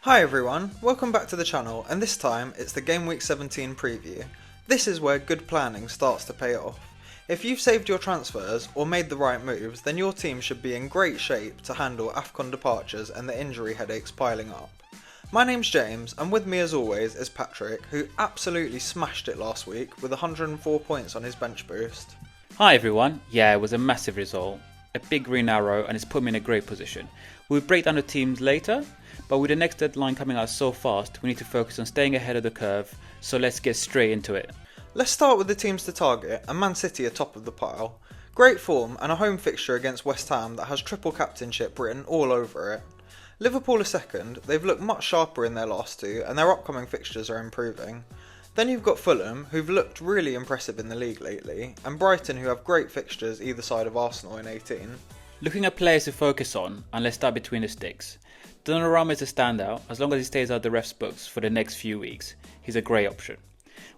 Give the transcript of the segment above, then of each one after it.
Hi everyone, welcome back to the channel, and this time it's the Gameweek 17 preview. This is where good planning starts to pay off. If you've saved your transfers or made the right moves, then your team should be in great shape to handle AFCON departures and the injury headaches piling up. My name's James, and with me as always is Patrick, who absolutely smashed it last week with 104 points on his bench boost. Hi everyone, yeah, it was a massive result, a big green arrow, and it's put me in a great position. We'll break down the teams later, but with the next deadline coming out so fast, we need to focus on staying ahead of the curve, so let's get straight into it. Let's start with the teams to target, and Man City are top of the pile. Great form and a home fixture against West Ham that has triple captainship written all over it. Liverpool are second, they've looked much sharper in their last two, and their upcoming fixtures are improving. Then you've got Fulham, who've looked really impressive in the league lately, and Brighton, who have great fixtures either side of Arsenal in 18. Looking at players to focus on, and let's start between the sticks. Donnarumma is a standout, as long as he stays out the ref's books for the next few weeks. He's a great option.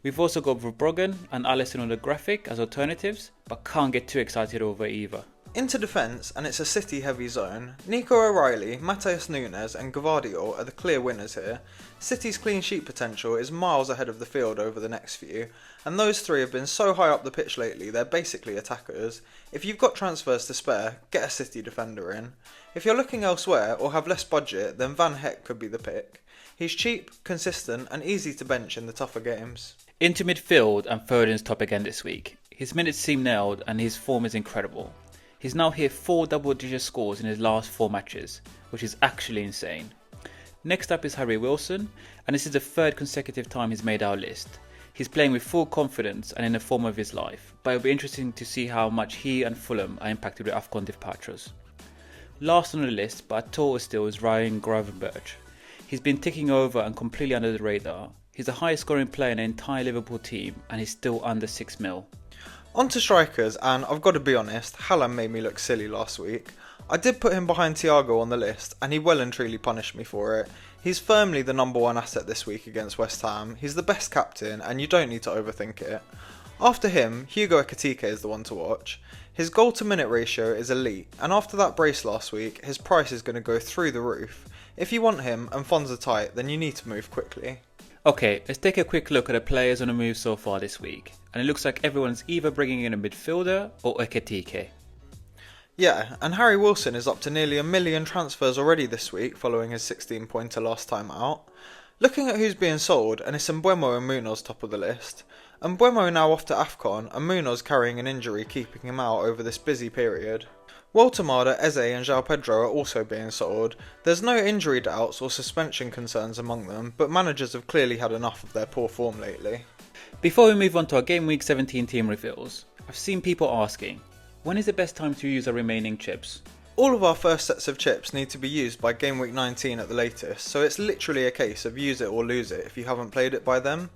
We've also got Verbruggen and Alisson on the graphic as alternatives, but can't get too excited over either. Into defence, and it's a City heavy zone. Nico O'Reilly, Matheus Nunes and Gvardiol are the clear winners here. City's clean sheet potential is miles ahead of the field over the next few, and those three have been so high up the pitch lately they're basically attackers. If you've got transfers to spare, get a City defender in. If you're looking elsewhere or have less budget, then Van Hecke could be the pick. He's cheap, consistent and easy to bench in the tougher games. Into midfield, and Foden's top again this week. His minutes seem nailed and his form is incredible. He's now hit 4 double-digit scores in his last 4 matches, which is actually insane. Next up is Harry Wilson, and this is the third consecutive time he's made our list. He's playing with full confidence and in the form of his life, but it'll be interesting to see how much he and Fulham are impacted with AFCON departures. Last on the list, but taller still, is Ryan Gravenberch. He's been ticking over and completely under the radar. He's the highest scoring player in the entire Liverpool team, and he's still under 6 mil. On to strikers, and I've got to be honest, Haaland made me look silly last week. I did put him behind Thiago on the list, and he well and truly punished me for it. He's firmly the number one asset this week against West Ham. He's the best captain, and you don't need to overthink it. After him, Hugo Ekitike is the one to watch. His goal to minute ratio is elite, and after that brace last week, his price is going to go through the roof. If you want him and funds are tight, then you need to move quickly. Okay, let's take a quick look at the players on the move so far this week, and it looks like everyone's either bringing in a midfielder or Ekitike. Yeah, and Harry Wilson is up to nearly 1 million transfers already this week following his 16-pointer last time out. Looking at who's being sold, and it's Mbeumo and Munoz top of the list. Mbeumo now off to AFCON, and Munoz carrying an injury keeping him out over this busy period. Waltemada, Eze and João Pedro are also being sold. There's no injury doubts or suspension concerns among them, but managers have clearly had enough of their poor form lately. Before we move on to our Game Week 17 team reveals, I've seen people asking, when is the best time to use our remaining chips? All of our first sets of chips need to be used by Game Week 19 at the latest, so it's literally a case of use it or lose it if you haven't played it by then.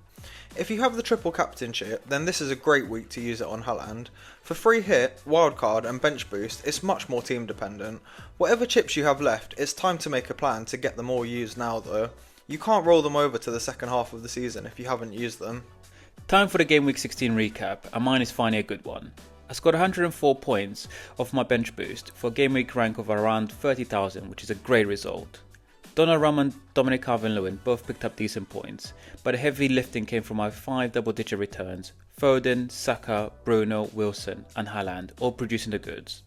If you have the triple captain chip, then this is a great week to use it on Haaland. For free hit, wildcard and bench boost, it's much more team dependent. Whatever chips you have left, it's time to make a plan to get them all used now though. You can't roll them over to the second half of the season if you haven't used them. Time for the Game Week 16 recap, and mine is finally a good one. I scored 104 points off my bench boost for a Game Week rank of around 30,000, which is a great result. Donnarumma and Dominic Calvert-Lewin both picked up decent points, but the heavy lifting came from my 5 double-digit returns. Foden, Saka, Bruno, Wilson and Haaland all producing the goods.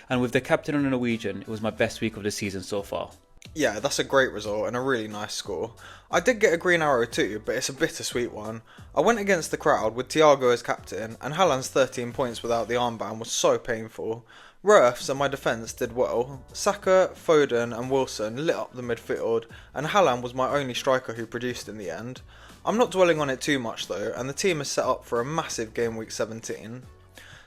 And with the captain on the Norwegian, it was my best week of the season so far. Yeah, that's a great result and a really nice score. I did get a green arrow too, but it's a bittersweet one. I went against the crowd with Thiago as captain, and Haaland's 13 points without the armband was so painful. Roeths and my defence did well. Saka, Foden and Wilson lit up the midfield, and Haaland was my only striker who produced in the end. I'm not dwelling on it too much though, and the team is set up for a massive Game Week 17.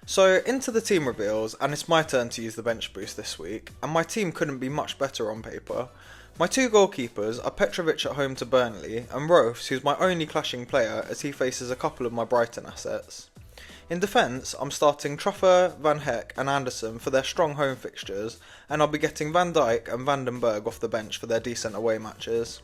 So into the team reveals, and it's my turn to use the bench boost this week, and my team couldn't be much better on paper. My 2 goalkeepers are Petrovic at home to Burnley, and Roeths, who's my only clashing player as he faces a couple of my Brighton assets. In defence, I'm starting Truffert, Van Hecke and Anderson for their strong home fixtures, and I'll be getting Van Dijk and Van den Berg off the bench for their decent away matches.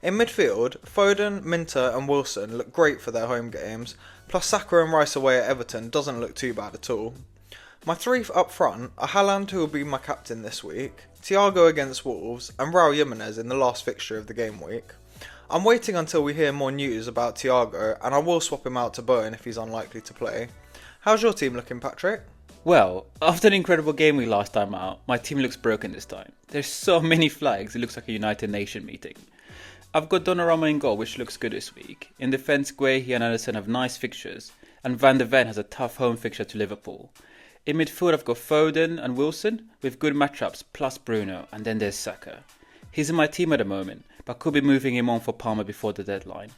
In midfield, Foden, Minter and Wilson look great for their home games, plus Saka and Rice away at Everton doesn't look too bad at all. My three up front are Haaland, who will be my captain this week, Thiago against Wolves, and Raul Jimenez in the last fixture of the game week. I'm waiting until we hear more news about Thiago, and I will swap him out to Bowen if he's unlikely to play. How's your team looking, Patrick? Well, after an incredible game week last time out, my team looks broken this time. There's so many flags, it looks like a United Nation meeting. I've got Donnarumma in goal, which looks good this week. In defence, Guehi and Anderson have nice fixtures, and Van de Ven has a tough home fixture to Liverpool. In midfield, I've got Foden and Wilson with good matchups, plus Bruno, and then there's Saka. He's in my team at the moment, but could be moving him on for Palmer before the deadline.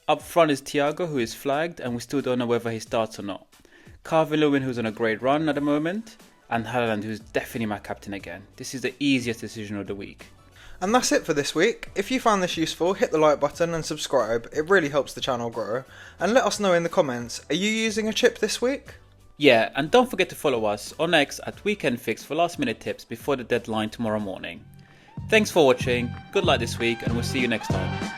Up front is Thiago, who is flagged, and we still don't know whether he starts or not. Calvert-Lewin, who's on a great run at the moment, and Haaland, who's definitely my captain again. This is the easiest decision of the week. And that's it for this week. If you found this useful, hit the like button and subscribe, it really helps the channel grow. And let us know in the comments, are you using a chip this week? Yeah, and don't forget to follow us on X at Weekend Fix for last minute tips before the deadline tomorrow morning. Thanks for watching, good luck this week, and we'll see you next time.